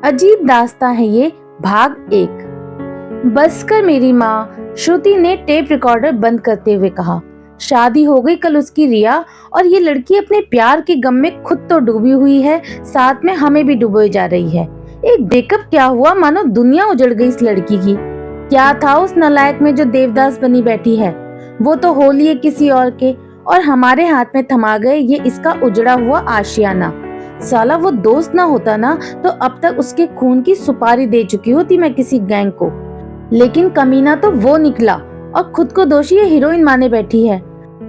अजीब दास्तां है ये। भाग एक। बस कर मेरी माँ, श्रुति ने टेप रिकॉर्डर बंद करते हुए कहा। शादी हो गई कल उसकी रिया, और ये लड़की अपने प्यार के गम में खुद तो डूबी हुई है, साथ में हमें भी डुबोए जा रही है। एक ब्रेकअप क्या हुआ, मानो दुनिया उजड़ गई इस लड़की की। क्या था उस नालायक में जो देवदास बनी बैठी है। वो तो होली है किसी और के, और हमारे हाथ में थमा गए ये इसका उजड़ा हुआ आशियाना। साला वो दोस्त ना होता ना, तो अब तक उसके खून की सुपारी दे चुकी होती मैं किसी गैंग को। लेकिन कमीना तो वो निकला, और खुद को दोषी ये हीरोइन माने बैठी है।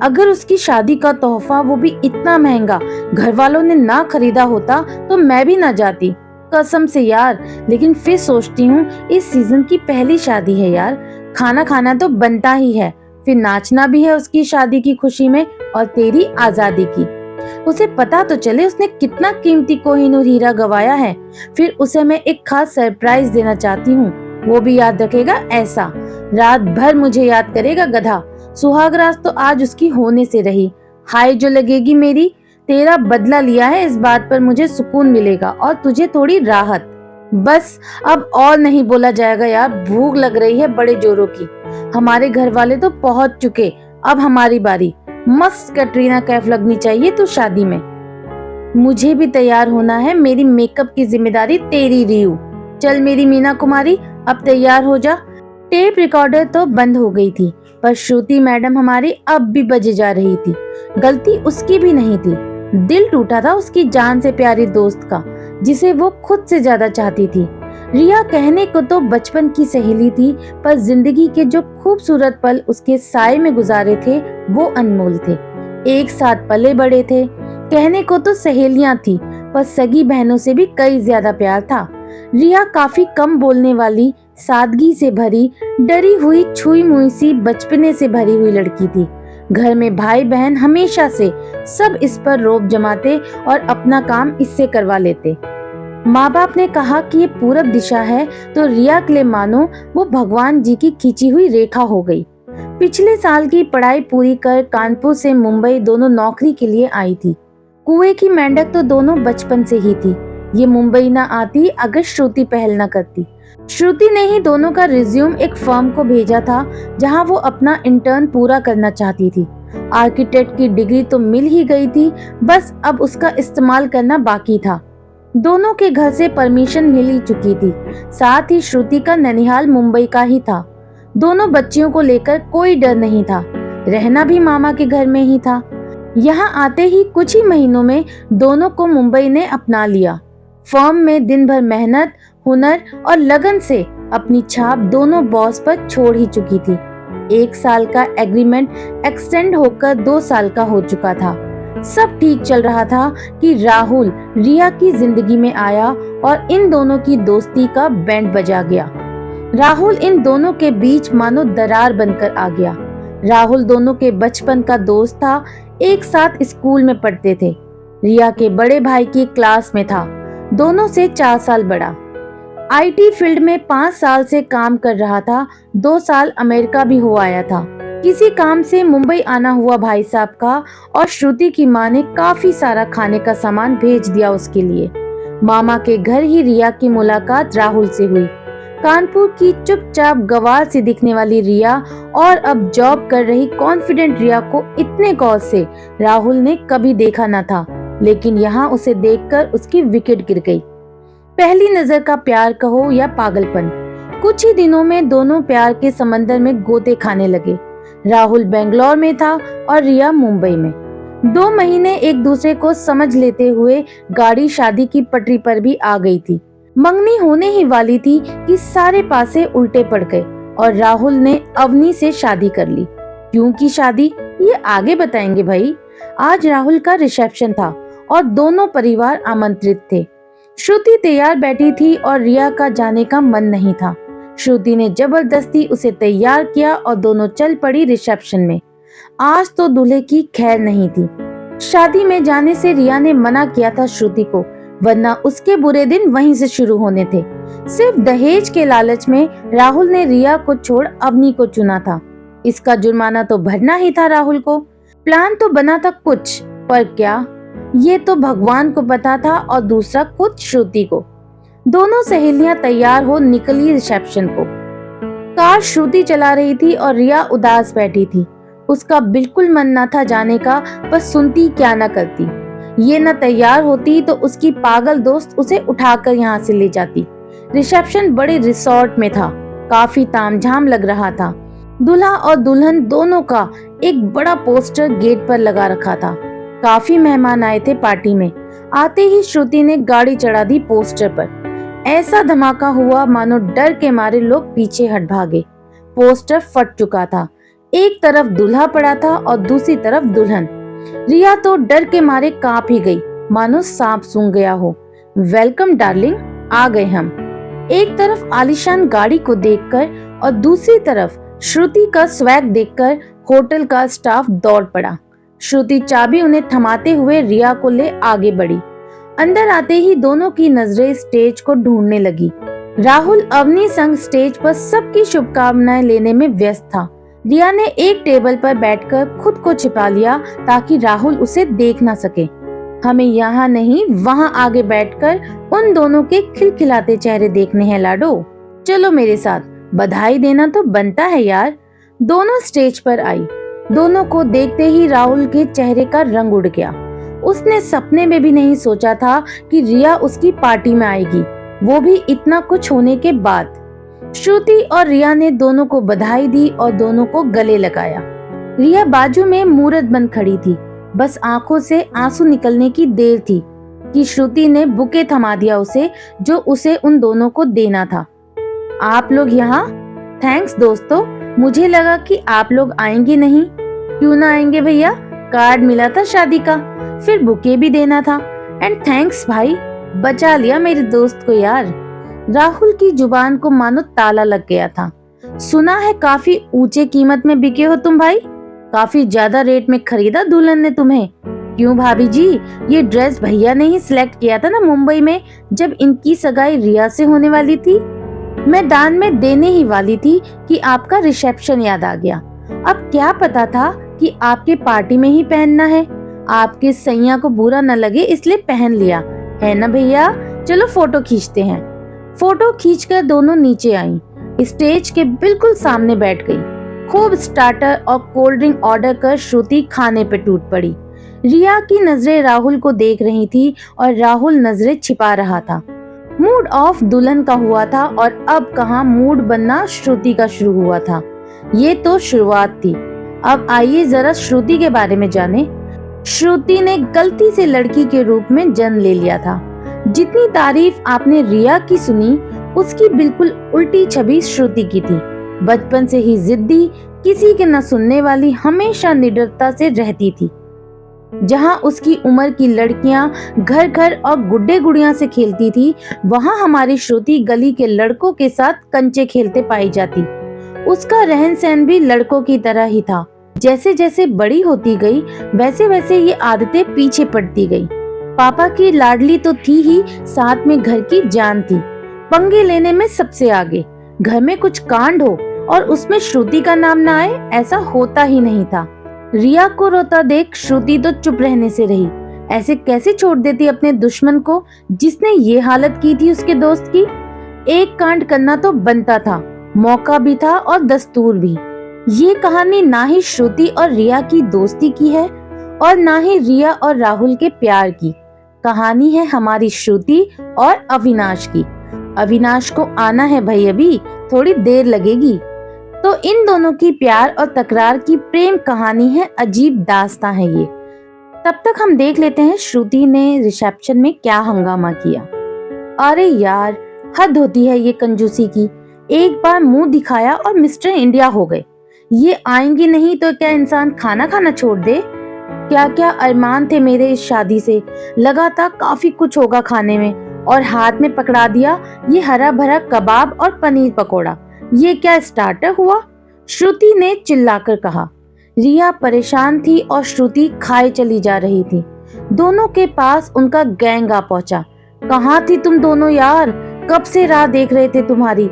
अगर उसकी शादी का तोहफा, वो भी इतना महंगा, घर वालों ने ना खरीदा होता तो मैं भी ना जाती, कसम से यार। लेकिन फिर सोचती हूँ इस सीजन की पहली शादी है यार, खाना खाना तो बनता ही है, फिर नाचना भी है उसकी शादी की खुशी में और तेरी आजादी की। उसे पता तो चले उसने कितना कीमती कोहिनूर हीरा गवाया है। फिर उसे मैं एक खास सरप्राइज देना चाहती हूँ, वो भी याद रखेगा ऐसा। रात भर मुझे याद करेगा गधा। सुहाग रात तो आज उसकी होने से रही। हाय जो लगेगी मेरी, तेरा बदला लिया है इस बात पर मुझे सुकून मिलेगा और तुझे थोड़ी राहत। बस अब और नहीं बोला जाएगा यार, भूख लग रही है बड़े जोरों की। हमारे घर वाले तो पहुंच चुके, अब हमारी बारी। मस्त कैटरीना कैफ लगनी चाहिए तो शादी में। मुझे भी तैयार होना है, मेरी मेकअप की जिम्मेदारी तेरी रियू। चल मेरी मीना कुमारी, अब तैयार हो जा। टेप रिकॉर्डर तो बंद हो गई थी, पर श्रुति मैडम हमारी अब भी बजे जा रही थी। गलती उसकी भी नहीं थी, दिल टूटा था उसकी जान से प्यारी दोस्त का, जिसे वो खुद से ज्यादा चाहती थी। रिया कहने को तो बचपन की सहेली थी, पर जिंदगी के जो खूबसूरत पल उसके साए में गुजारे थे वो अनमोल थे। एक साथ पले बड़े थे। कहने को तो सहेलियां थी, पर सगी बहनों से भी कई ज्यादा प्यार था। रिया काफी कम बोलने वाली, सादगी से भरी, डरी हुई, छुई मुई सी, बचपने से भरी हुई लड़की थी। घर में भाई बहन हमेशा से सब इस पर रोब जमाते और अपना काम इससे करवा लेते। माँ बाप ने कहा कि ये पूरब दिशा है, तो रिया के लिए मानो वो भगवान जी की खींची हुई रेखा हो गई। पिछले साल की पढ़ाई पूरी कर कानपुर से मुंबई दोनों नौकरी के लिए आई थी। कुएं की मेंढक तो दोनों बचपन से ही थी। ये मुंबई ना आती अगर श्रुति पहल न करती। श्रुति ने ही दोनों का रिज्यूम एक फर्म को भेजा था, जहां वो अपना इंटर्न पूरा करना चाहती थी। आर्किटेक्ट की डिग्री तो मिल ही गई थी, बस अब उसका इस्तेमाल करना बाकी था। दोनों के घर से परमिशन मिल ही चुकी थी, साथ ही श्रुति का ननिहाल मुंबई का ही था। दोनों बच्चियों को लेकर कोई डर नहीं था, रहना भी मामा के घर में ही था। यहाँ आते ही कुछ ही महीनों में दोनों को मुंबई ने अपना लिया। फर्म में दिन भर मेहनत, हुनर और लगन से अपनी छाप दोनों बॉस पर छोड़ ही चुकी थी। 1 साल का एग्रीमेंट एक्सटेंड होकर 2 साल का हो चुका था। सब ठीक चल रहा था कि राहुल रिया की जिंदगी में आया और इन दोनों की दोस्ती का बैंड बजा गया। राहुल इन दोनों के बीच मानो दरार बनकर आ गया। राहुल दोनों के बचपन का दोस्त था, एक साथ स्कूल में पढ़ते थे। रिया के बड़े भाई की क्लास में था, दोनों से 4 साल बड़ा। आईटी फील्ड में 5 साल से काम कर रहा था, 2 साल अमेरिका भी हो आया था। किसी काम से मुंबई आना हुआ भाई साहब का, और श्रुति की माँ ने काफी सारा खाने का सामान भेज दिया उसके लिए। मामा के घर ही रिया की मुलाकात राहुल से हुई। कानपुर की चुपचाप गवार सी दिखने वाली रिया और अब जॉब कर रही कॉन्फिडेंट रिया को इतने कॉल से राहुल ने कभी देखा न था, लेकिन यहाँ उसे देखकर उसकी विकेट गिर गई। पहली नजर का प्यार कहो या पागलपन, कुछ ही दिनों में दोनों प्यार के समंदर में गोते खाने लगे। राहुल बेंगलोर में था और रिया मुंबई में। 2 महीने एक दूसरे को समझ लेते हुए गाड़ी शादी की पटरी पर भी आ गई थी। मंगनी होने ही वाली थी कि सारे पासे उल्टे पड़ गए और राहुल ने अवनी से शादी कर ली। क्यों की शादी, ये आगे बताएंगे भाई। आज राहुल का रिसेप्शन था और दोनों परिवार आमंत्रित थे। श्रुति तैयार बैठी थी और रिया का जाने का मन नहीं था। श्रुति ने जबरदस्ती उसे तैयार किया और दोनों चल पड़ी रिसेप्शन में। आज तो दूल्हे की खैर नहीं थी। शादी में जाने से रिया ने मना किया था श्रुति को, वरना उसके बुरे दिन वहीं से शुरू होने थे। सिर्फ दहेज के लालच में राहुल ने रिया को छोड़ अवनी को चुना था। इसका जुर्माना तो भरना ही था राहुल को। प्लान तो बना था कुछ, पर क्या, ये तो भगवान को पता था और दूसरा खुद श्रुति को। दोनों सहेलियां तैयार हो निकली रिसेप्शन को। कार श्रुति चला रही थी और रिया उदास बैठी थी। उसका बिल्कुल मन न था जाने का, पर सुनती क्या न करती। ये न तैयार होती तो उसकी पागल दोस्त उसे उठाकर यहाँ से ले जाती। रिसेप्शन बड़े रिसोर्ट में था, काफी तामझाम लग रहा था। दूल्हा और दुल्हन दोनों का एक बड़ा पोस्टर गेट पर लगा रखा था। काफी मेहमान आए थे पार्टी में। आते ही श्रुति ने गाड़ी चढ़ा दी पोस्टर पर। ऐसा धमाका हुआ मानो डर के मारे लोग पीछे हट भागे। पोस्टर फट चुका था। एक तरफ दूल्हा पड़ा था और दूसरी तरफ दुल्हन। रिया तो डर के मारे कांप ही गई, मानो सांप सूंघ गया हो। वेलकम डार्लिंग, आ गए हम। एक तरफ आलीशान गाड़ी को देखकर और दूसरी तरफ श्रुति का स्वैग देखकर होटल का स्टाफ दौड़ पड़ा। श्रुति चाबी उन्हें थमाते हुए रिया को ले आगे बढ़ी। अंदर आते ही दोनों की नजरें स्टेज को ढूंढने लगी। राहुल अवनी संग स्टेज पर सबकी शुभकामनाएं लेने में व्यस्त था। रिया ने एक टेबल पर बैठकर खुद को छिपा लिया ताकि राहुल उसे देख ना सके। हमें यहाँ नहीं, वहाँ आगे बैठकर उन दोनों के खिलखिलाते चेहरे देखने हैं लाडो। चलो मेरे साथ, बधाई देना तो बनता है यार। दोनों स्टेज पर आई। दोनों को देखते ही राहुल के चेहरे का रंग उड़ गया। उसने सपने में भी नहीं सोचा था कि रिया उसकी पार्टी में आएगी, वो भी इतना कुछ होने के बाद। श्रुति और रिया ने दोनों को बधाई दी और दोनों को गले लगाया। रिया बाजू में मूरत बंद खड़ी थी। बस आंखों से आंसू निकलने की देर थी कि श्रुति ने बुके थमा दिया उसे, जो उसे उन दोनों को देना था। आप लोग यहाँ? थैंक्स दोस्तों, मुझे लगा कि आप लोग आएंगे नहीं। क्यों ना आएंगे भैया, कार्ड मिला था शादी का, फिर बुके भी देना था। एंड थैंक्स भाई, बचा लिया मेरे दोस्त को यार। राहुल की जुबान को मानो ताला लग गया था। सुना है काफी ऊंचे कीमत में बिके हो तुम भाई, काफी ज्यादा रेट में खरीदा दुल्हन ने तुम्हें। क्यों भाभी जी, ये ड्रेस भैया ने ही सिलेक्ट किया था ना मुंबई में, जब इनकी सगाई रिया से होने वाली थी। मैं दान में देने ही वाली थी कि आपका रिसेप्शन याद आ गया। अब क्या पता था कि आपके पार्टी में ही पहनना है। आपके सैया को बुरा न लगे इसलिए पहन लिया है ना भैया। चलो फोटो खींचते हैं। फोटो खींचकर दोनों नीचे आईं। स्टेज के बिल्कुल सामने बैठ गई। खूब स्टार्टर और कोल्ड ड्रिंक ऑर्डर कर श्रुति खाने पे टूट पड़ी। रिया की नजरें राहुल को देख रही थी और राहुल नजरें छिपा रहा था। मूड ऑफ दुल्हन का हुआ था और अब कहाँ मूड बनना श्रुति का शुरू हुआ था। ये तो शुरुआत थी। अब आइए जरा श्रुति के बारे में जाने। श्रुति ने गलती से लड़की के रूप में जन्म ले लिया था। जितनी तारीफ आपने रिया की सुनी, उसकी बिल्कुल उल्टी छवि श्रुति की थी। बचपन से ही जिद्दी, किसी के न सुनने वाली, हमेशा निडरता से रहती थी। जहाँ उसकी उम्र की लड़कियां घर घर और गुड्डे गुड़िया से खेलती थी, वहाँ हमारी श्रुति गली के लड़कों के साथ कंचे खेलते पाई जाती। उसका रहन सहन भी लड़कों की तरह ही था। जैसे जैसे बड़ी होती गई, वैसे वैसे ये आदतें पीछे पड़ती गई। पापा की लाडली तो थी ही, साथ में घर की जान थी। पंगे लेने में सबसे आगे। घर में कुछ कांड हो और उसमें श्रुति का नाम ना आए, ऐसा होता ही नहीं था। रिया को रोता देख श्रुति तो चुप रहने से रही। ऐसे कैसे छोड़ देती अपने दुश्मन को, जिसने ये हालत की थी उसके दोस्त की। एक कांड करना तो बनता था, मौका भी था और दस्तूर भी। ये कहानी ना ही श्रुति और रिया की दोस्ती की है और ना ही रिया और राहुल के प्यार की। कहानी है हमारी श्रुति और अविनाश की। अविनाश को आना है भाई, अभी थोड़ी देर लगेगी। तो इन दोनों की प्यार और तकरार की प्रेम कहानी है, अजीब दास्तां है ये। तब तक हम देख लेते हैं श्रुति ने रिसेप्शन में क्या हंगामा किया। अरे यार, हद होती है ये कंजूसी की। एक बार मुंह दिखाया और मिस्टर इंडिया हो गए। ये आएंगे नहीं तो क्या इंसान खाना खाना छोड़ दे? क्या क्या अरमान थे मेरे इस शादी से। लगा था काफी कुछ होगा खाने में, और हाथ में पकड़ा दिया ये हरा भरा कबाब और पनीर पकोड़ा। ये क्या स्टार्टर हुआ? श्रुति ने चिल्लाकर कहा। रिया परेशान थी और श्रुति खाए चली जा रही थी। दोनों के पास उनका गैंग आ पहुंचा। कहाँ थी तुम दोनों यार? कब से राह देख रहे थे तुम्हारी।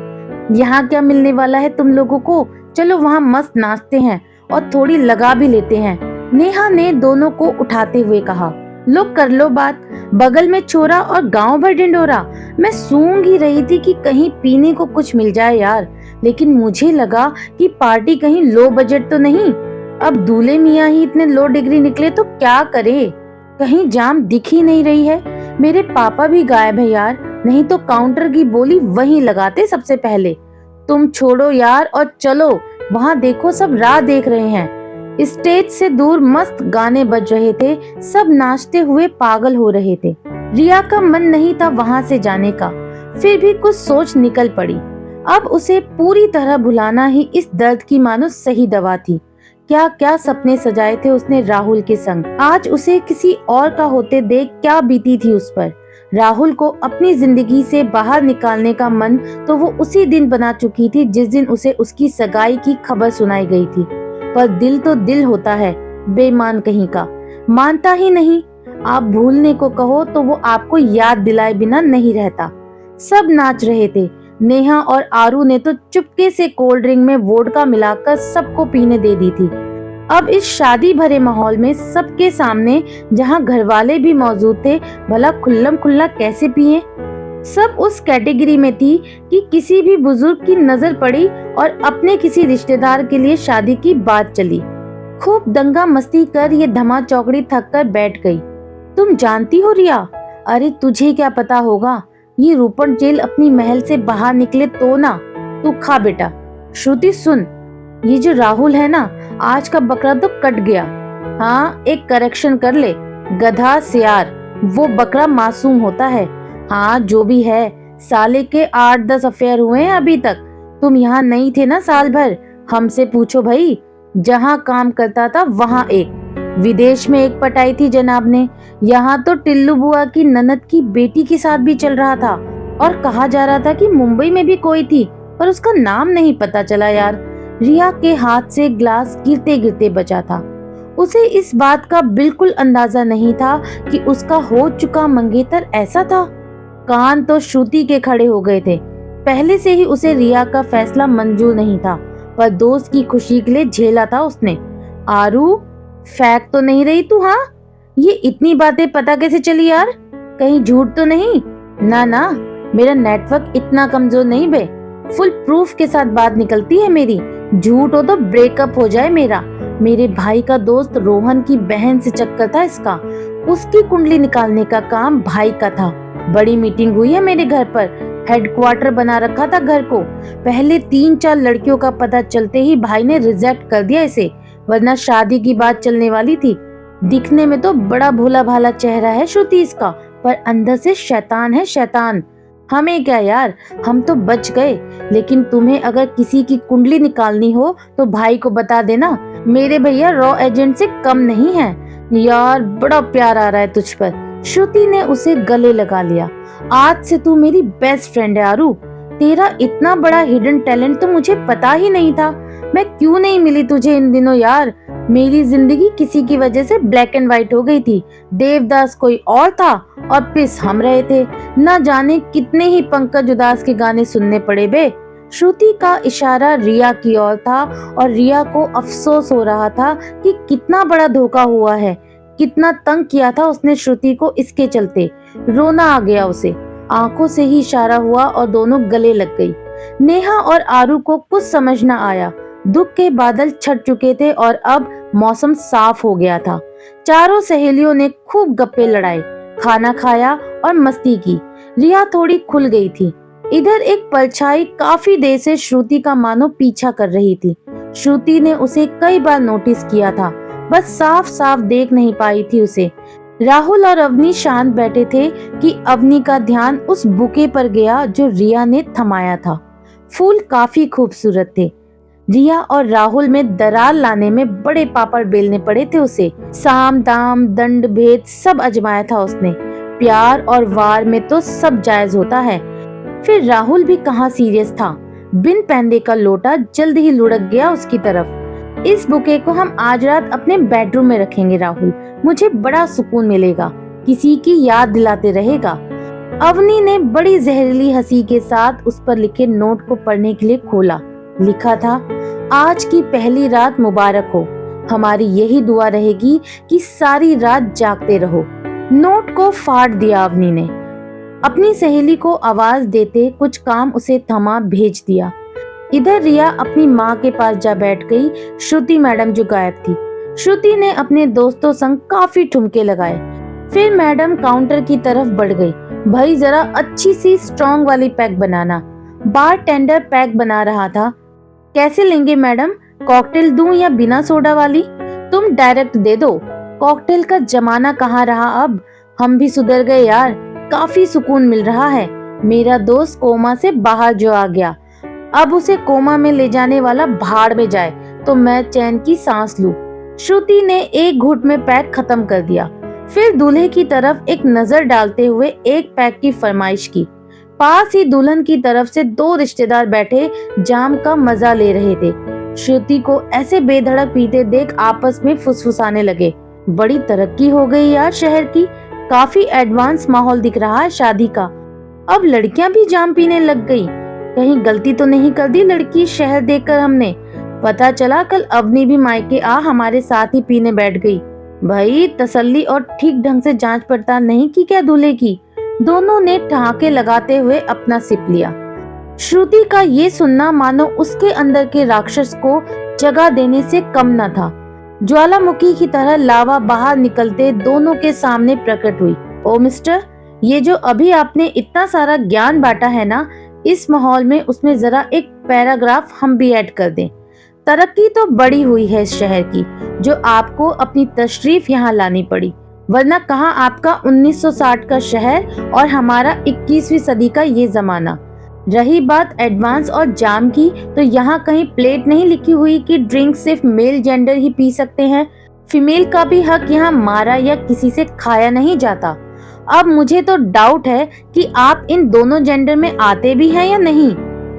यहाँ क्या मिलने वाला है तुम लोगों को? चलो वहाँ मस्त नाचते हैं और थोड़ी लगा भी लेते हैं। नेहा ने दोनों को उठाते हुए कहा। लो कर लो बात, बगल में छोरा और गांव भर ढिंडोरा। मैं सूंघ ही रही थी कि कहीं पीने को कुछ मिल जाए यार, लेकिन मुझे लगा कि पार्टी कहीं लो बजट तो नहीं। अब दूल्हे मियाँ ही इतने लो डिग्री निकले तो क्या करे। कहीं जाम दिख ही नहीं रही है। मेरे पापा भी गायब है यार, नहीं तो काउंटर की बोली वहीं लगाते सबसे पहले। तुम छोड़ो यार और चलो, वहाँ देखो सब राह देख रहे हैं। स्टेज से दूर मस्त गाने बज रहे थे, सब नाचते हुए पागल हो रहे थे। रिया का मन नहीं था वहाँ से जाने का, फिर भी कुछ सोच निकल पड़ी। अब उसे पूरी तरह भुलाना ही इस दर्द की मानो सही दवा थी। क्या क्या सपने सजाए थे उसने राहुल के संग, आज उसे किसी और का होते देख क्या बीती थी उस पर। राहुल को अपनी जिंदगी से बाहर निकालने का मन तो वो उसी दिन बना चुकी थी जिस दिन उसे उसकी सगाई की खबर सुनाई गई थी। पर दिल तो दिल होता है, बेईमान कहीं का, मानता ही नहीं। आप भूलने को कहो तो वो आपको याद दिलाए बिना नहीं रहता। सब नाच रहे थे। नेहा और आरू ने तो चुपके से कोल्ड ड्रिंक में वोडका मिलाकर सबको पीने दे दी थी। अब इस शादी भरे माहौल में सबके सामने, जहां घरवाले भी मौजूद थे, भला खुल्लम खुल्ला कैसे पिए। सब उस कैटेगरी में थी कि किसी भी बुजुर्ग की नजर पड़ी और अपने किसी रिश्तेदार के लिए शादी की बात चली। खूब दंगा मस्ती कर ये धमा चौकड़ी थक कर बैठ गई। तुम जानती हो रिया? अरे तुझे क्या पता होगा, ये रूपन जेल अपनी महल से बाहर निकले तो ना। तू खा बेटा। श्रुति सुन, ये जो राहुल है ना, आज का बकरा तो कट गया। हाँ, एक करेक्शन कर ले, गधा सियार, वो बकरा मासूम होता है। हाँ जो भी है, साले के 8-10 अफेयर हुए हैं अभी तक। तुम यहाँ नहीं थे ना साल भर, हमसे पूछो भाई। जहाँ काम करता था वहाँ एक, विदेश में एक पटाई थी जनाब ने। यहाँ तो टिल्लू बुआ की ननद की बेटी के साथ भी चल रहा था, और कहा जा रहा था कि मुंबई में भी कोई थी, पर उसका नाम नहीं पता चला यार। रिया के हाथ से ग्लास गिरते गिरते बचा था। उसे इस बात का बिल्कुल अंदाजा नहीं था कि उसका हो चुका मंगेतर ऐसा था। कान तो श्रुति के खड़े हो गए थे। पहले से ही उसे रिया का फैसला मंजूर नहीं था, पर दोस्त की खुशी के लिए झेला था उसने। आरू, फैक तो नहीं रही तू? हाँ, ये इतनी बातें पता कैसे चली यार? कहीं झूठ तो नहीं? ना ना, मेरा नेटवर्क इतना कमजोर नहीं बे, फुल प्रूफ के साथ बात निकलती है मेरी। झूठ हो तो ब्रेकअप हो जाए मेरा। मेरे भाई का दोस्त रोहन की बहन से चक्कर था इसका, उसकी कुंडली निकालने का काम भाई का था। बड़ी मीटिंग हुई है मेरे घर पर, हेडक्वार्टर बना रखा था घर को। पहले 3-4 लड़कियों का पता चलते ही भाई ने रिजेक्ट कर दिया इसे, वरना शादी की बात चलने वाली थी। दिखने में तो बड़ा भोला भाला चेहरा है श्रुति इसका, पर अंदर से शैतान है शैतान। हमें क्या यार, हम तो बच गए, लेकिन तुम्हें अगर किसी की कुंडली निकालनी हो तो भाई को बता देना। मेरे भैया रॉ एजेंट से कम नहीं है। यार बड़ा प्यार आ रहा है तुझ पर। श्रुति ने उसे गले लगा लिया। आज से तू मेरी बेस्ट फ्रेंड है आरू। तेरा इतना बड़ा हिडन टैलेंट तो मुझे पता ही नहीं था। मैं क्यों नहीं मिली तुझे इन दिनों यार। मेरी जिंदगी किसी की वजह से ब्लैक एंड व्हाइट हो गई थी। देवदास कोई और था और पिस हम रहे थे। न जाने कितने ही पंकज उदास के गाने सुनने पड़े बे। श्रुति का इशारा रिया की ओर था और रिया को अफसोस हो रहा था कि कितना बड़ा धोखा हुआ है, कितना तंग किया था उसने श्रुति को इसके चलते। रोना आ गया उसे, आंखों से ही इशारा हुआ और दोनों गले लग गई। नेहा और आरू को कुछ समझ न आया। दुख के बादल छट चुके थे और अब मौसम साफ हो गया था। चारों सहेलियों ने खूब गप्पे लड़ाए, खाना खाया और मस्ती की। रिया थोड़ी खुल गई थी। इधर एक परछाई काफी देर से श्रुति का मानो पीछा कर रही थी। श्रुति ने उसे कई बार नोटिस किया था, बस साफ साफ देख नहीं पाई थी उसे। राहुल और अवनी शांत बैठे थे कि अवनी का ध्यान उस बुके पर गया जो रिया ने थमाया था। फूल काफी खूबसूरत थे। रिया और राहुल में दरार लाने में बड़े पापड़ बेलने पड़े थे उसे। साम दाम दंड भेद सब अजमाया था उसने। प्यार और वार में तो सब जायज होता है। फिर राहुल भी कहाँ सीरियस था। बिन पैंदे का लोटा जल्द ही लुढ़क गया उसकी तरफ। इस बुके को हम आज रात अपने बेडरूम में रखेंगे राहुल, मुझे बड़ा सुकून मिलेगा, किसी की याद दिलाते रहेगा। अवनी ने बड़ी जहरीली हंसी के साथ उस पर लिखे नोट को पढ़ने के लिए खोला। लिखा था, आज की पहली रात मुबारक हो। हमारी यही दुआ रहेगी कि सारी रात जागते रहो। नोट को फाड़ दिया अवनी ने। अपनी सहेली को आवाज देते कुछ काम उसे थमा भेज दिया। इधर रिया अपनी माँ के पास जा बैठ गई। श्रुति मैडम जो गायब थी। श्रुति ने अपने दोस्तों संग काफी ठुमके लगाए। फिर मैडम काउंटर की तरफ बढ़ गई। भाई जरा अच्छी सी स्ट्रॉन्ग वाली पैक बनाना। बार टेंडर पैक बना रहा था। कैसे लेंगे मैडम, कॉकटेल दूं या बिना सोडा वाली? तुम डायरेक्ट दे दो। कॉकटेल का जमाना कहाँ रहा अब। हम भी सुधर गए यार, काफी सुकून मिल रहा है। मेरा दोस्त कोमा से बाहर जो आ गया, अब उसे कोमा में ले जाने वाला भाड़ में जाए तो मैं चैन की सांस लूं। श्रुति ने एक घूंट में पैक खत्म कर दिया। फिर दूल्हे की तरफ एक नजर डालते हुए एक पैक की फरमाइश की। पास ही दुल्हन की तरफ से दो रिश्तेदार बैठे जाम का मजा ले रहे थे। श्रुति को ऐसे बेधड़क पीते देख आपस में फुसफुसाने लगे। बड़ी तरक्की हो गई यार शहर की, काफी एडवांस माहौल दिख रहा है शादी का। अब लड़कियां भी जाम पीने लग गई। कहीं गलती तो नहीं कर दी लड़की शहर देखकर हमने। पता चला कल अवनी भी मायके आ हमारे साथ ही पीने बैठ गई। भाई तसल्ली और ठीक ढंग से जांच पड़ताल नहीं की क्या दूल्हे की? दोनों ने ठहाके लगाते हुए अपना सिप लिया। श्रुति का ये सुनना मानो उसके अंदर के राक्षस को जगा देने से कम न था। ज्वालामुखी की तरह लावा बाहर निकलते दोनों के सामने प्रकट हुई। ओ मिस्टर, ये जो अभी आपने इतना सारा ज्ञान बांटा है ना, इस माहौल में उसमें जरा एक पैराग्राफ हम भी ऐड कर दें। तरक्की तो बड़ी हुई है इस शहर की, जो आपको अपनी तशरीफ यहाँ लानी पड़ी, वरना कहाँ आपका 1960 का शहर और हमारा 21वीं सदी का ये जमाना। रही बात एडवांस और जाम की, तो यहाँ कहीं प्लेट नहीं लिखी हुई कि ड्रिंक सिर्फ मेल जेंडर ही पी सकते हैं। फीमेल का भी हक यहाँ मारा या किसी से खाया नहीं जाता। अब मुझे तो डाउट है कि आप इन दोनों जेंडर में आते भी हैं या नहीं।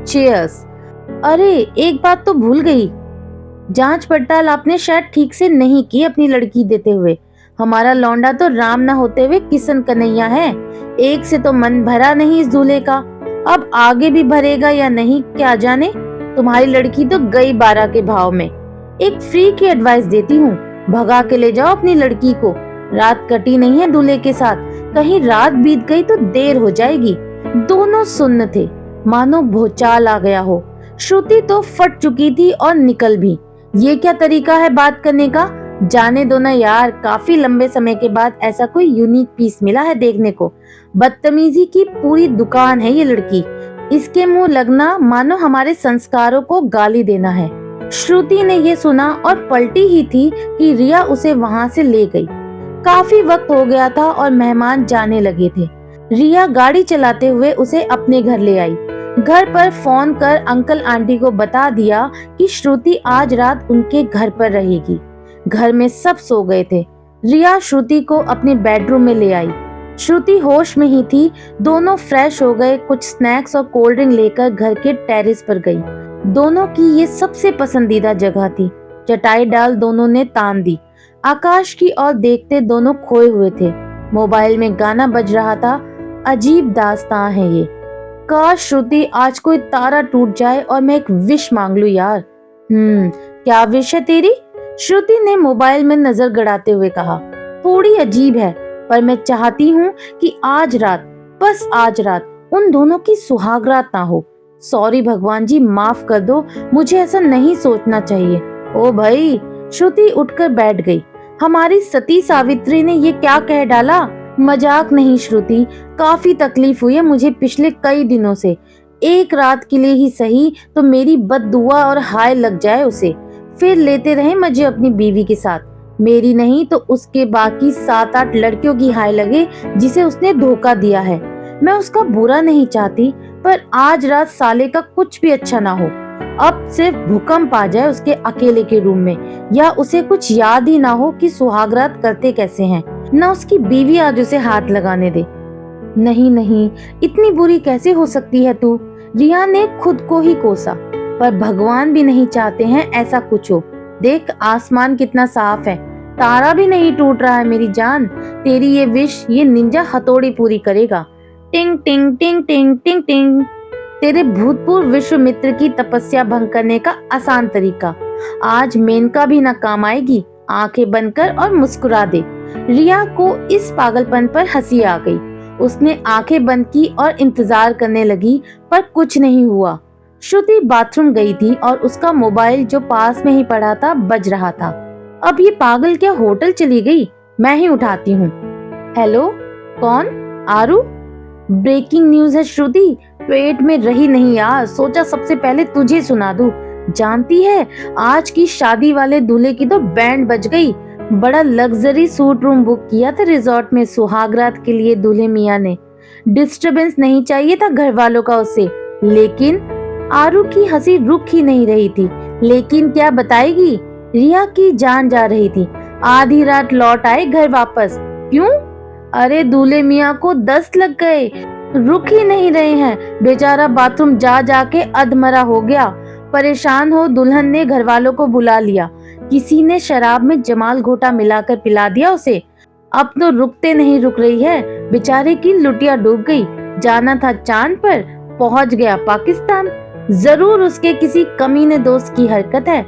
चीयर्स। अरे एक बात तो भूल गई, जांच पड़ताल आपने शायद ठीक से नहीं की अपनी लड़की देते हुए। हमारा लौंडा तो राम ना होते हुए किशन कन्हैया है। एक से तो मन भरा नहीं इस दूल्हे का, अब आगे भी भरेगा या नहीं क्या जाने। तुम्हारी लड़की तो गई 12 के भाव में। एक फ्री की एडवाइस देती हूँ, भगा के ले जाओ अपनी लड़की को। रात कटी नहीं है दूल्हे के साथ, कहीं रात बीत गई तो देर हो जाएगी। दोनों सुन्न थे, मानो भूचाल आ गया हो। श्रुति तो फट चुकी थी और निकल भी। ये क्या तरीका है बात करने का? जाने दो ना यार, काफी लंबे समय के बाद ऐसा कोई यूनिक पीस मिला है देखने को। बदतमीजी की पूरी दुकान है ये लड़की। इसके मुंह लगना मानो हमारे संस्कारों को गाली देना है। श्रुति ने ये सुना और पलटी ही थी कि रिया उसे वहां से ले गई। काफी वक्त हो गया था और मेहमान जाने लगे थे। रिया गाड़ी चलाते हुए उसे अपने घर ले आई। घर पर फोन कर अंकल आंटी को बता दिया कि श्रुति आज रात उनके घर पर रहेगी। घर में सब सो गए थे। रिया श्रुति को अपने बेडरूम में ले आई। श्रुति होश में ही थी। दोनों फ्रेश हो गए, कुछ स्नैक्स और कोल्ड ड्रिंक लेकर घर के टेरेस पर गई। दोनों की ये सबसे पसंदीदा जगह थी। चटाई डाल दोनों ने तान दी। आकाश की ओर देखते दोनों खोए हुए थे। मोबाइल में गाना बज रहा था। अजीब दास्तां है ये। काश श्रुति आज कोई तारा टूट जाए और मैं एक विश मांग लूं यार। क्या विश है तेरी? श्रुति ने मोबाइल में नजर गड़ाते हुए कहा। थोड़ी अजीब है, पर मैं चाहती हूँ कि आज रात, बस आज रात, उन दोनों की सुहाग रात ना हो। सॉरी भगवान जी, माफ कर दो, मुझे ऐसा नहीं सोचना चाहिए। ओ भाई, श्रुति उठकर बैठ गई। हमारी सती सावित्री ने ये क्या कह डाला? मजाक नहीं श्रुति, काफी तकलीफ हुई है मुझे पिछले कई दिनों से। एक रात के लिए ही सही तो मेरी बद्दुआ और हाय लग जाए उसे। फिर लेते रहे मजे अपनी बीवी के साथ। मेरी नहीं तो उसके बाकी 7-8 लड़कियों की हाय लगे जिसे उसने धोखा दिया है। मैं उसका बुरा नहीं चाहती, पर आज रात साले का कुछ भी अच्छा ना हो। अब सिर्फ भूकंप आ जाए उसके अकेले के रूम में, या उसे कुछ याद ही ना हो कि सुहागरात करते कैसे हैं। ना उसकी बीवी आज उसे हाथ लगाने दे। नहीं नहीं, इतनी बुरी कैसे हो सकती है तू? रिया ने खुद को ही कोसा। पर भगवान भी नहीं चाहते हैं ऐसा कुछ हो। देख आसमान कितना साफ है, तारा भी नहीं टूट रहा है मेरी जान। तेरी ये विश ये निंजा हथौड़ी पूरी करेगा। टिंग टिंग टिंग टिंग टिंग टिंग। तेरे भूतपूर्व विश्व मित्र की तपस्या भंग करने का आसान तरीका। आज मेनका भी ना काम आएगी। आंखें बंद कर और मुस्कुरा दे। रिया को इस पागलपन पर हंसी आ गई। उसने आंखें बंद की और इंतजार करने लगी, पर कुछ नहीं हुआ। श्रुति बाथरूम गई थी और उसका मोबाइल जो पास में ही पड़ा था बज रहा था। अब ये पागल क्या होटल चली गई? मैं ही उठाती हूँ। हेलो, कौन? आरू? ब्रेकिंग न्यूज है श्रुति, पेट में रही नहीं यार, सोचा सबसे पहले तुझे सुना दूं। जानती है, आज की शादी वाले दूल्हे की तो बैंड बज गई। बड़ा लग्जरी सूट रूम बुक किया था रिजॉर्ट में सुहागरात के लिए दूल्हे मियां ने। डिस्टरबेंस नहीं चाहिए था घर वालों का उसे। लेकिन आरू की हंसी रुक ही नहीं रही थी। लेकिन क्या बताएगी? रिया की जान जा रही थी। आधी रात लौट आए घर वापस। क्यों? अरे दूल्हे मियां को 10 लग गए, रुक ही नहीं रहे हैं। बेचारा बाथरूम जा जाके अधमरा हो गया। परेशान हो दुल्हन ने घर वालों को बुला लिया। किसी ने शराब में जमाल घोटा मिलाकर पिला दिया उसे। अब तो रुकते नहीं रुक रही है। बेचारे की लुटिया डूब गई। जाना था चांद पर, पहुंच गया पाकिस्तान। जरूर उसके किसी कमीने दोस्त की हरकत है।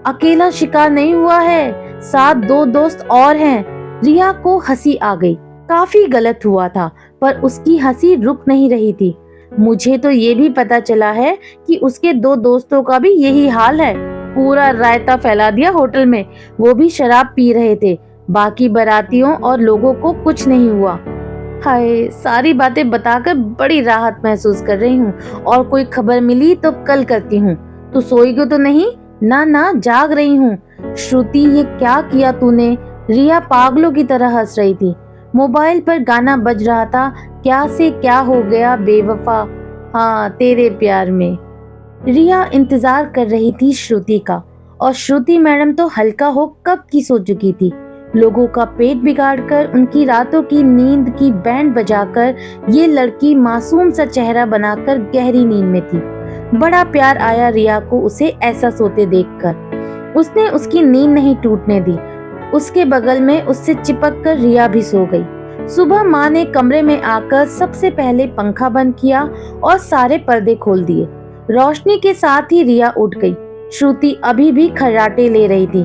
अकेला शिकार नहीं हुआ है, साथ 2 दोस्त और हैं। रिया को हंसी आ गई। काफी गलत हुआ था, पर उसकी हंसी रुक नहीं रही थी। मुझे तो ये भी पता चला है कि उसके 2 दोस्तों का भी यही हाल है। पूरा रायता फैला दिया होटल में, वो भी शराब पी रहे थे। बाकी बारातियों और लोगों को कुछ नहीं हुआ। हाय, सारी बातें बताकर बड़ी राहत महसूस कर रही हूँ। और कोई खबर मिली तो कल करती हूँ। तू सोएगी तो नहीं? ना ना, जाग रही हूँ। श्रुति, ये क्या किया तूने? रिया पागलों की तरह हंस रही थी। मोबाइल पर गाना बज रहा था, क्या से क्या हो गया बेवफा, हाँ तेरे प्यार में। रिया इंतजार कर रही थी श्रुति का, और श्रुति मैडम तो हल्का हो कब की सो चुकी थी। लोगों का पेट बिगाड़कर, उनकी रातों की नींद की बैंड बजाकर ये लड़की मासूम सा चेहरा बनाकर गहरी नींद में थी। बड़ा प्यार आया रिया को उसे ऐसा सोते देखकर। उसने उसकी नींद नहीं टूटने दी। उसके बगल में उससे चिपक कर रिया भी सो गई। सुबह माँ ने कमरे में आकर सबसे पहले पंखा बंद किया और सारे पर्दे खोल दिए। रोशनी के साथ ही रिया उठ गई। श्रुति अभी भी खर्राटे ले रही थी।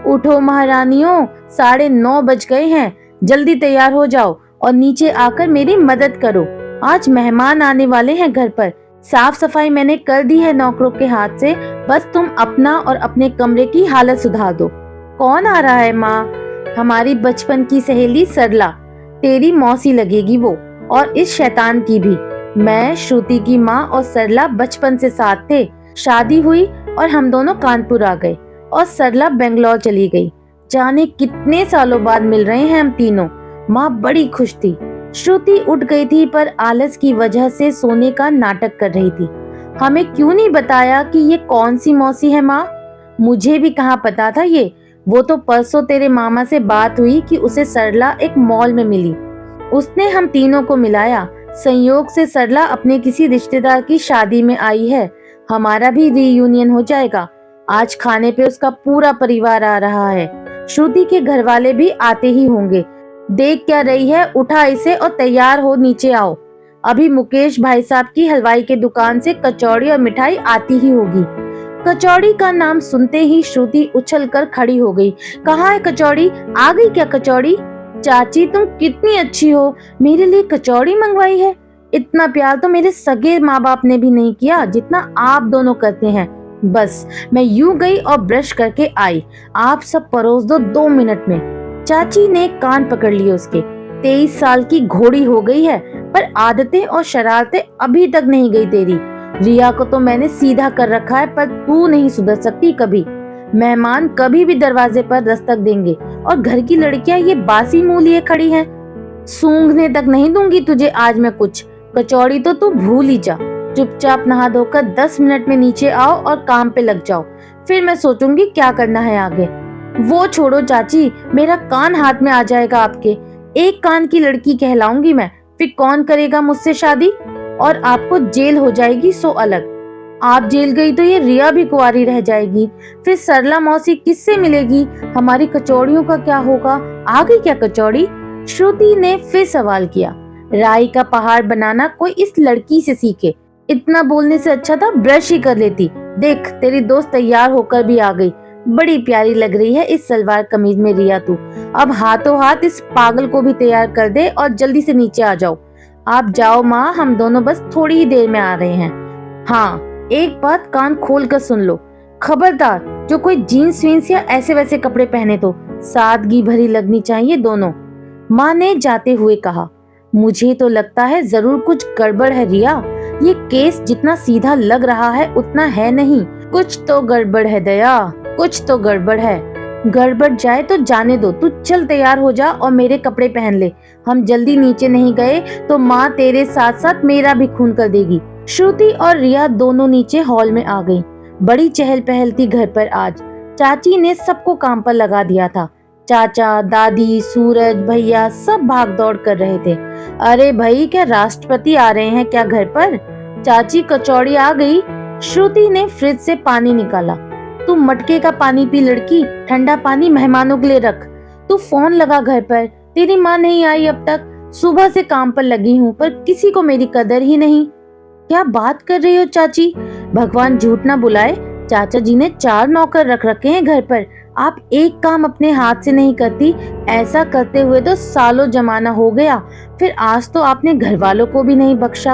उठो महारानियों, 9:30 बज गए हैं। जल्दी तैयार हो जाओ और नीचे आकर मेरी मदद करो। आज मेहमान आने वाले हैं घर पर। साफ सफाई मैंने कर दी है नौकरों के हाथ से, बस तुम अपना और अपने कमरे की हालत सुधार दो। कौन आ रहा है माँ? हमारी बचपन की सहेली सरला, तेरी मौसी लगेगी वो, और इस शैतान की भी। मैं श्रुति की माँ और सरला बचपन से साथ थे। शादी हुई और हम दोनों कानपुर आ गए और सरला बेंगलोर चली गई। जाने कितने सालों बाद मिल रहे हैं हम तीनों। माँ बड़ी खुश थी। श्रुति उठ गई थी, पर आलस की वजह से सोने का नाटक कर रही थी। हमें क्यों नहीं बताया कि ये कौन सी मौसी है माँ? मुझे भी कहाँ पता था ये। वो तो परसों तेरे मामा से बात हुई कि उसे सरला एक मॉल में मिली। उसने हम तीनों को मिलाया। संयोग से सरला अपने किसी रिश्तेदार की शादी में आई है। हमारा भी रीयूनियन हो जाएगा। आज खाने पे उसका पूरा परिवार आ रहा है। श्रुति के घर वाले भी आते ही होंगे। देख क्या रही है, उठा इसे और तैयार हो, नीचे आओ। अभी मुकेश भाई साहब की हलवाई के दुकान से कचौड़ी और मिठाई आती ही होगी। कचौड़ी का नाम सुनते ही श्रुति उछलकर खड़ी हो गई। कहाँ है कचौड़ी? आ गई क्या कचौड़ी? चाची तुम कितनी अच्छी हो, मेरे लिए कचौड़ी मंगवाई है। इतना प्यार तो मेरे सगे माँ बाप ने भी नहीं किया जितना आप दोनों करते हैं। बस मैं यूं गई और ब्रश करके आई। आप सब परोस दो 2 मिनट में। चाची ने कान पकड़ लिए उसके। 23 साल की घोड़ी हो गई है, पर आदतें और शरारतें अभी तक नहीं गई तेरी। रिया को तो मैंने सीधा कर रखा है, पर तू नहीं सुधर सकती कभी। मेहमान कभी भी दरवाजे पर दस्तक देंगे और घर की लड़कियां ये बासी मुंह लिए खड़ी हैं। सूंघने तक नहीं दूंगी तुझे आज मैं कुछ। कचौड़ी तो तू भूल ही जा। चुपचाप नहा धोकर 10 मिनट में नीचे आओ और काम पे लग जाओ। फिर मैं सोचूंगी क्या करना है आगे। वो छोड़ो चाची, मेरा कान हाथ में आ जाएगा आपके। एक कान की लड़की कहलाऊंगी मैं, फिर कौन करेगा मुझसे शादी? और आपको जेल हो जाएगी सो अलग। आप जेल गई तो ये रिया भी कुंवारी रह जाएगी। फिर सरला मौसी किससे मिलेगी? हमारी कचौड़ियों का क्या होगा? आ गई क्या कचौड़ी? श्रुति ने फिर सवाल किया। राई का पहाड़ बनाना कोई इस लड़की से सीखे। इतना बोलने से अच्छा था ब्रश ही कर लेती। देख तेरी दोस्त तैयार होकर भी आ गई। बड़ी प्यारी लग रही है इस सलवार कमीज में रिया तू। अब हाथों हाथ इस पागल को भी तैयार कर दे और जल्दी से नीचे आ जाओ। आप जाओ माँ, हम दोनों बस थोड़ी ही देर में आ रहे हैं। हाँ, एक बात कान खोल कर सुन लो, खबरदार जो कोई जीन्स वीन्स या ऐसे वैसे कपड़े पहने तो सादगी भरी लगनी चाहिए दोनों। माँ ने जाते हुए कहा। मुझे तो लगता है जरूर कुछ गड़बड़ है रिया, ये केस जितना सीधा लग रहा है उतना है नहीं। कुछ तो गड़बड़ है दया, कुछ तो गड़बड़ है। गड़बड़ जाए तो जाने दो, तू चल तैयार हो जा और मेरे कपड़े पहन ले। हम जल्दी नीचे नहीं गए तो माँ तेरे साथ साथ मेरा भी खून कर देगी। श्रुति और रिया दोनों नीचे हॉल में आ गईं। बड़ी चहल पहल थी घर पर आज। चाची ने सबको काम पर लगा दिया था। चाचा, दादी, सूरज, भैया सब भाग दौड़ कर रहे थे। अरे भाई, क्या राष्ट्रपति आ रहे हैं क्या घर पर? चाची कचौड़ी आ गई। श्रुति ने फ्रिज से पानी निकाला। तू मटके का पानी पी लड़की, ठंडा पानी मेहमानों के लिए रख। तू फोन लगा घर पर, तेरी माँ नहीं आई अब तक। सुबह से काम पर लगी हूँ पर किसी को मेरी कदर ही नहीं। क्या बात कर रही हो चाची? भगवान झूठ ना बुलाए, चाचा जी ने 4 नौकर रख रखे हैं घर पर। आप एक काम अपने हाथ से नहीं करती। ऐसा करते हुए तो सालों जमाना हो गया, फिर आज तो आपने घर वालों को भी नहीं बख्शा।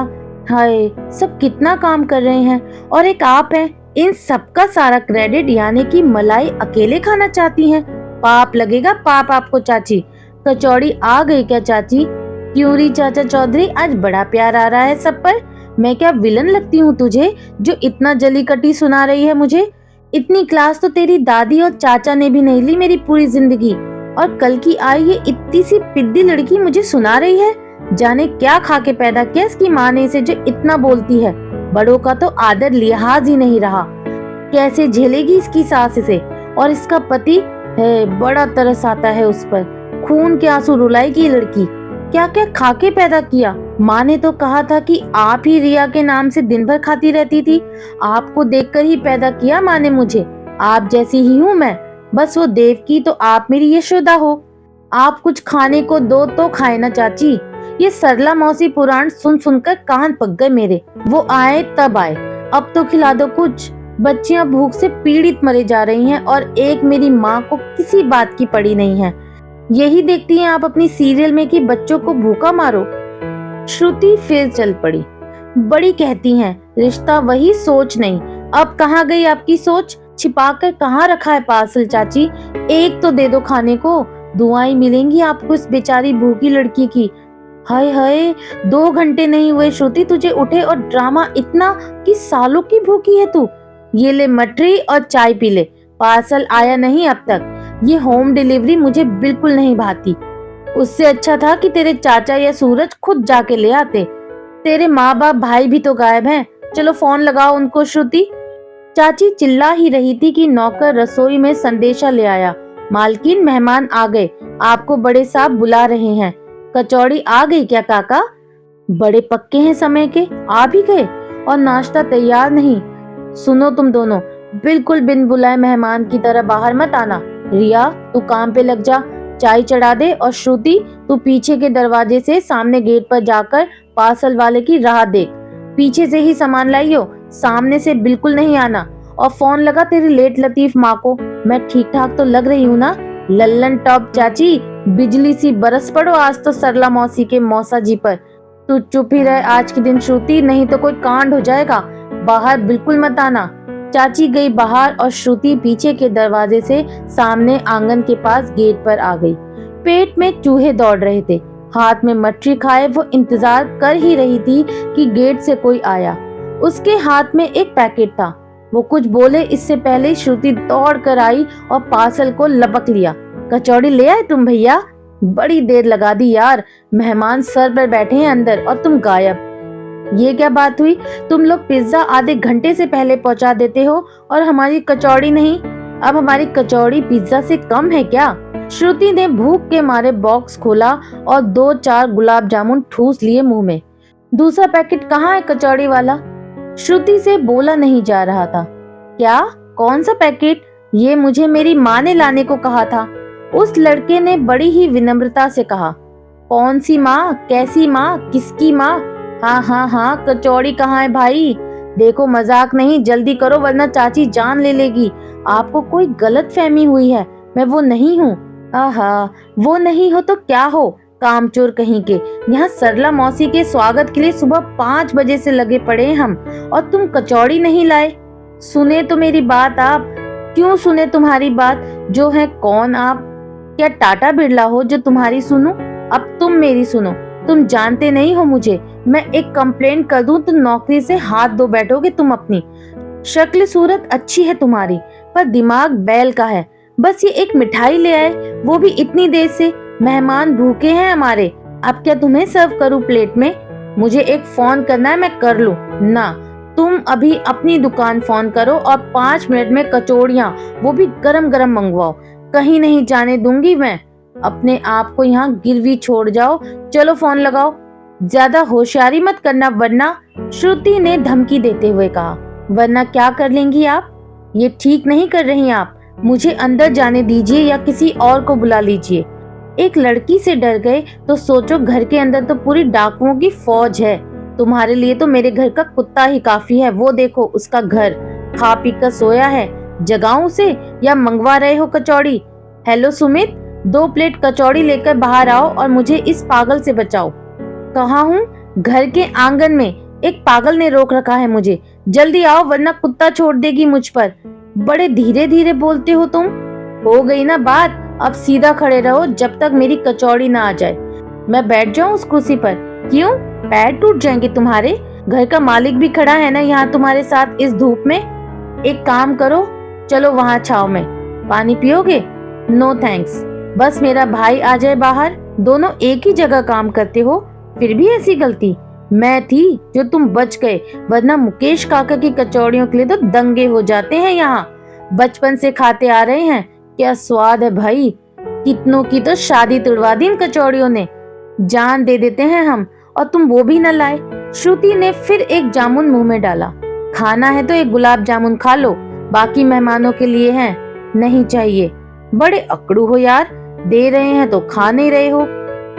हाय, सब कितना काम कर रहे हैं और एक आप हैं। इन सबका सारा क्रेडिट यानी कि मलाई अकेले खाना चाहती हैं। पाप लगेगा पाप आपको चाची। कचौड़ी आ गई क्या चाची? क्यों री चाचा चौधरी, आज बड़ा प्यार आ रहा है सब पर। मैं क्या विलन लगती हूँ तुझे जो इतना जली कटी सुना रही है मुझे? इतनी क्लास तो तेरी दादी और चाचा ने भी नहीं ली मेरी पूरी जिंदगी, और कल की आई ये इतनी सी पिद्दी लड़की मुझे सुना रही है। जाने क्या खा के पैदा किया इसकी माँ ने इसे जो इतना बोलती है। बड़ों का तो आदर लिहाज ही नहीं रहा। कैसे झेलेगी इसकी सास इसे? और इसका पति है, बड़ा तरस आता है उस पर। खून के आंसू रुलाएगी ये लड़की। क्या क्या खा के पैदा किया। माँ ने तो कहा था कि आप ही रिया के नाम से दिन भर खाती रहती थी। आपको देखकर ही पैदा किया माँ ने मुझे। आप जैसी ही हूँ मैं, बस वो देवकी तो आप मेरी यशोदा हो। आप कुछ खाने को दो तो खाए ना चाची। ये सरला मौसी पुराण सुन सुनकर कान पक गए मेरे। वो आए तब आए, अब तो खिला दो कुछ। बच्चियां भूख से पीड़ित मरे जा रही हैं और एक मेरी माँ को किसी बात की पड़ी नहीं है। यही देखती हैं आप अपनी सीरियल में कि बच्चों को भूखा मारो। श्रुति फिर चल पड़ी। बड़ी कहती हैं रिश्ता वही सोच नहीं। अब कहाँ गई आपकी सोच? छिपाकर कहाँ रखा है पार्सल चाची? एक तो दे दो खाने को। दुआएं मिलेंगी आपको इस बेचारी भूखी लड़की की। हाय हाय, 2 घंटे नहीं हुए श्रुति तुझे उठे और ड्रामा इतना कि सालों की भूखी है तू। ये ले मटरी और चाय पी ले। पार्सल आया नहीं अब तक। ये होम डिलीवरी मुझे बिल्कुल नहीं भाती। उससे अच्छा था कि तेरे चाचा या सूरज खुद जाके ले आते। तेरे माँ बाप भाई भी तो गायब हैं। चलो फोन लगाओ उनको श्रुति। चाची चिल्ला ही रही थी कि नौकर रसोई में संदेशा ले आया। मालकिन, मेहमान आ गए, आपको बड़े साहब बुला रहे हैं। कचौड़ी आ गई क्या काका? बड़े पक्के हैं समय के, आ भी गए और नाश्ता तैयार नहीं। सुनो तुम दोनों, बिल्कुल बिन बुलाए मेहमान की तरह बाहर मत आना। रिया तू काम पे लग जा, चाय चढ़ा दे, और श्रुति तू पीछे के दरवाजे से सामने गेट पर जाकर पार्सल वाले की राह देख। पीछे से ही सामान लाइयो, सामने से बिल्कुल नहीं आना। और फोन लगा तेरी लेट लतीफ माँ को। मैं ठीक ठाक तो लग रही हूँ ना? लल्लन टॉप चाची, बिजली सी बरस पड़ो आज तो सरला मौसी के मौसा जी पर। तू चुप ही रह आज के दिन श्रुति, नहीं तो कोई कांड हो जाएगा। बाहर बिल्कुल मत आना। चाची गई बाहर और श्रुति पीछे के दरवाजे से सामने आंगन के पास गेट पर आ गई। पेट में चूहे दौड़ रहे थे। हाथ में मटरी खाए वो इंतजार कर ही रही थी कि गेट से कोई आया। उसके हाथ में एक पैकेट था। वो कुछ बोले इससे पहले श्रुति दौड़ कर आई और पार्सल को लपक लिया। कचौड़ी ले आए तुम भैया? बड़ी देर लगा दी यार, मेहमान सर पर बैठे हैं अंदर और तुम गायब। ये क्या बात हुई? तुम लोग पिज्जा आधे घंटे से पहले पहुंचा देते हो और हमारी कचौड़ी नहीं। अब हमारी कचौड़ी पिज्जा से कम है क्या? श्रुति ने भूख के मारे बॉक्स खोला और 2-4 गुलाब जामुन ठूस लिए मुंह में। दूसरा पैकेट कहाँ है कचौड़ी वाला? श्रुति से बोला नहीं जा रहा था। क्या? कौन सा पैकेट? ये मुझे मेरी माँ ने लाने को कहा था। उस लड़के ने बड़ी ही विनम्रता से कहा। कौन सी माँ? कैसी माँ? किसकी माँ? हाँ हाँ हाँ, कचौड़ी कहाँ है भाई? देखो मजाक नहीं, जल्दी करो वरना चाची जान ले लेगी। आपको कोई गलत फहमी हुई है, मैं वो नहीं हूँ। आहा, वो नहीं हो तो क्या हो, कामचोर कहीं के। यहाँ सरला मौसी के स्वागत के लिए सुबह 5 बजे से लगे पड़े हैं हम, और तुम कचौड़ी नहीं लाए। सुने तो मेरी बात आप। क्यों सुने तुम्हारी बात? जो है कौन आप? क्या टाटा बिरला हो जो तुम्हारी सुनूं? अब तुम मेरी सुनो। तुम जानते नहीं हो मुझे, मैं एक कंप्लेंट कर दूं तो नौकरी से हाथ धो बैठोगे तुम अपनी। शक्ल सूरत अच्छी है तुम्हारी, पर दिमाग बैल का है। बस ये एक मिठाई ले आए, वो भी इतनी देर से। मेहमान भूखे हैं हमारे। अब क्या तुम्हें सर्व करूं प्लेट में? मुझे एक फोन करना है, मैं कर लूं ना? तुम अभी अपनी दुकान फोन करो और 5 मिनट में कचौड़ियाँ, वो भी गरम गरम मंगवाओ। कहीं नहीं जाने दूंगी मैं। अपने आप को यहाँ गिरवी छोड़ जाओ। चलो फोन लगाओ। ज्यादा होशियारी मत करना वरना, श्रुति ने धमकी देते हुए कहा। वरना क्या कर लेंगी आप? ये ठीक नहीं कर रही आप। मुझे अंदर जाने दीजिए या किसी और को बुला लीजिए। एक लड़की से डर गए तो सोचो घर के अंदर तो पूरी डाकुओं की फौज है। तुम्हारे लिए तो मेरे घर का कुत्ता ही काफी है। वो देखो उसका घर, खा पी कर सोया है। जगाऊं उसे या मंगवा रहे हो कचौड़ी? हेलो सुमित, 2 प्लेट कचौड़ी लेकर बाहर आओ और मुझे इस पागल से बचाओ। कहाँ हूँ? घर के आंगन में। एक पागल ने रोक रखा है मुझे। जल्दी आओ वरना कुत्ता छोड़ देगी मुझ पर। बड़े धीरे धीरे बोलते हो तुम। हो गई ना बात, अब सीधा खड़े रहो जब तक मेरी कचौड़ी ना आ जाए। मैं बैठ जाऊं उस कुर्सी पर? क्यों, पैर टूट जाएंगे तुम्हारे? घर का मालिक भी खड़ा है ना यहाँ तुम्हारे साथ इस धूप में। एक काम करो, चलो वहाँ छाव में। पानी पियोगे? नो थैंक्स, बस मेरा भाई आ जाए बाहर। दोनों एक ही जगह काम करते हो, फिर भी ऐसी गलती। मैं थी जो तुम बच गए, वरना मुकेश काका की कचौड़ियों के लिए तो दंगे हो जाते हैं यहाँ। बचपन से खाते आ रहे हैं, क्या स्वाद है भाई। कितनों की तो शादी तुड़वा दी इन कचौड़ियों ने। जान दे देते हैं हम, और तुम वो भी न लाए। श्रुति ने फिर एक जामुन मुंह में डाला। खाना है तो एक गुलाब जामुन खा लो, बाकी मेहमानों के लिए हैं। नहीं चाहिए। बड़े अकड़ू हो यार, दे रहे हैं तो खा नहीं रहे हो।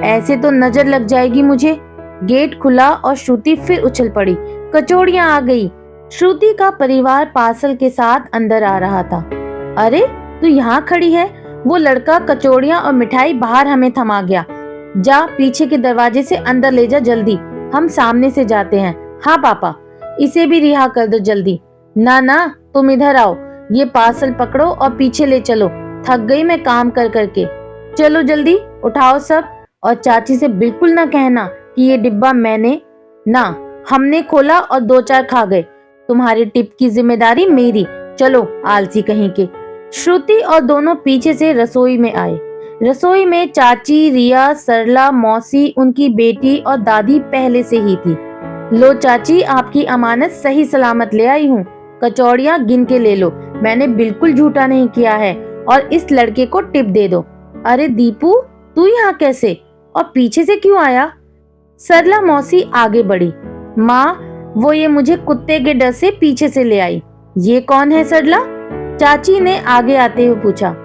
ऐसे तो नजर लग जाएगी मुझे। गेट खुला और श्रुति फिर उछल पड़ी। कचौड़ियां आ गई। श्रुति का परिवार पार्सल के साथ अंदर आ रहा था। अरे तू यहाँ खड़ी है? वो लड़का कचौड़ियां और मिठाई बाहर हमें थमा गया। जा पीछे के दरवाजे से अंदर ले जा जल्दी, हम सामने से जाते हैं। हाँ पापा, इसे भी रिहा कर दो जल्दी। ना ना, तुम इधर आओ, ये पार्सल पकड़ो और पीछे ले चलो। थक गई मैं काम कर करके। चलो जल्दी उठाओ सब, और चाची से बिल्कुल ना कहना कि ये डिब्बा मैंने ना, हमने खोला और 2-4 खा गए। तुम्हारी टिप की जिम्मेदारी मेरी। चलो आलसी कहीं के। श्रुति और दोनों पीछे से रसोई में आए। रसोई में चाची, रिया, सरला मौसी, उनकी बेटी और दादी पहले से ही थी। लो चाची, आपकी अमानत सही सलामत ले आई हूँ। कचौड़ियाँ गिन के ले लो, मैंने बिल्कुल झूठा नहीं किया है। और इस लड़के को टिप दे दो। अरे दीपू, तू यहाँ कैसे और पीछे से क्यों आया? सरला मौसी आगे बढ़ी। माँ, वो ये मुझे कुत्ते के डर से पीछे से ले आई। ये कौन है सरला? चाची ने आगे आते हुए पूछा।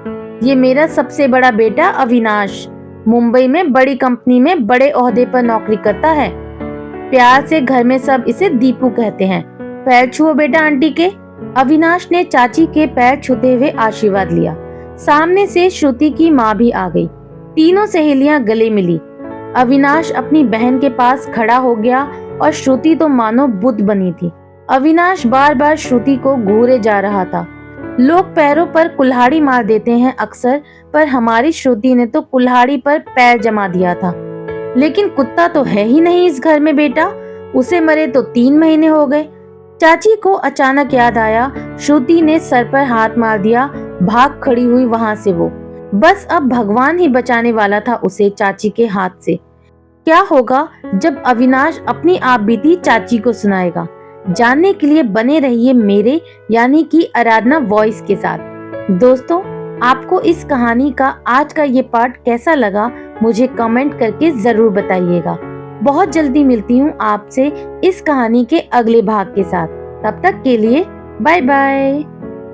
ये मेरा सबसे बड़ा बेटा अविनाश, मुंबई में बड़ी कंपनी में बड़े ओहदे पर नौकरी करता है। प्यार से घर में सब इसे दीपू कहते हैं। पैर छुओ बेटा आंटी के। अविनाश ने चाची के पैर छूते हुए आशीर्वाद लिया। सामने से श्रुति की माँ भी आ गई। तीनों सहेलियां गले मिली। अविनाश अपनी बहन के पास खड़ा हो गया और श्रुति तो मानो बुद्ध बनी थी। अविनाश बार बार श्रुति को घूरे जा रहा था। लोग पैरों पर कुल्हाड़ी मार देते हैं अक्सर, पर हमारी श्रुति ने तो कुल्हाड़ी पर पैर जमा दिया था। लेकिन कुत्ता तो है ही नहीं इस घर में बेटा, उसे मरे तो 3 महीने हो गए। चाची को अचानक याद आया। श्रुति ने सर पर हाथ मार दिया। भाग खड़ी हुई वहां से वो। बस अब भगवान ही बचाने वाला था उसे चाची के हाथ से। क्या होगा जब अविनाश अपनी आप बीती चाची को सुनाएगा? जानने के लिए बने रहिए मेरे यानी कि आराधना वॉइस के साथ। दोस्तों, आपको इस कहानी का आज का ये पार्ट कैसा लगा मुझे कमेंट करके जरूर बताइएगा। बहुत जल्दी मिलती हूँ आपसे इस कहानी के अगले भाग के साथ। तब तक के लिए बाय बाय।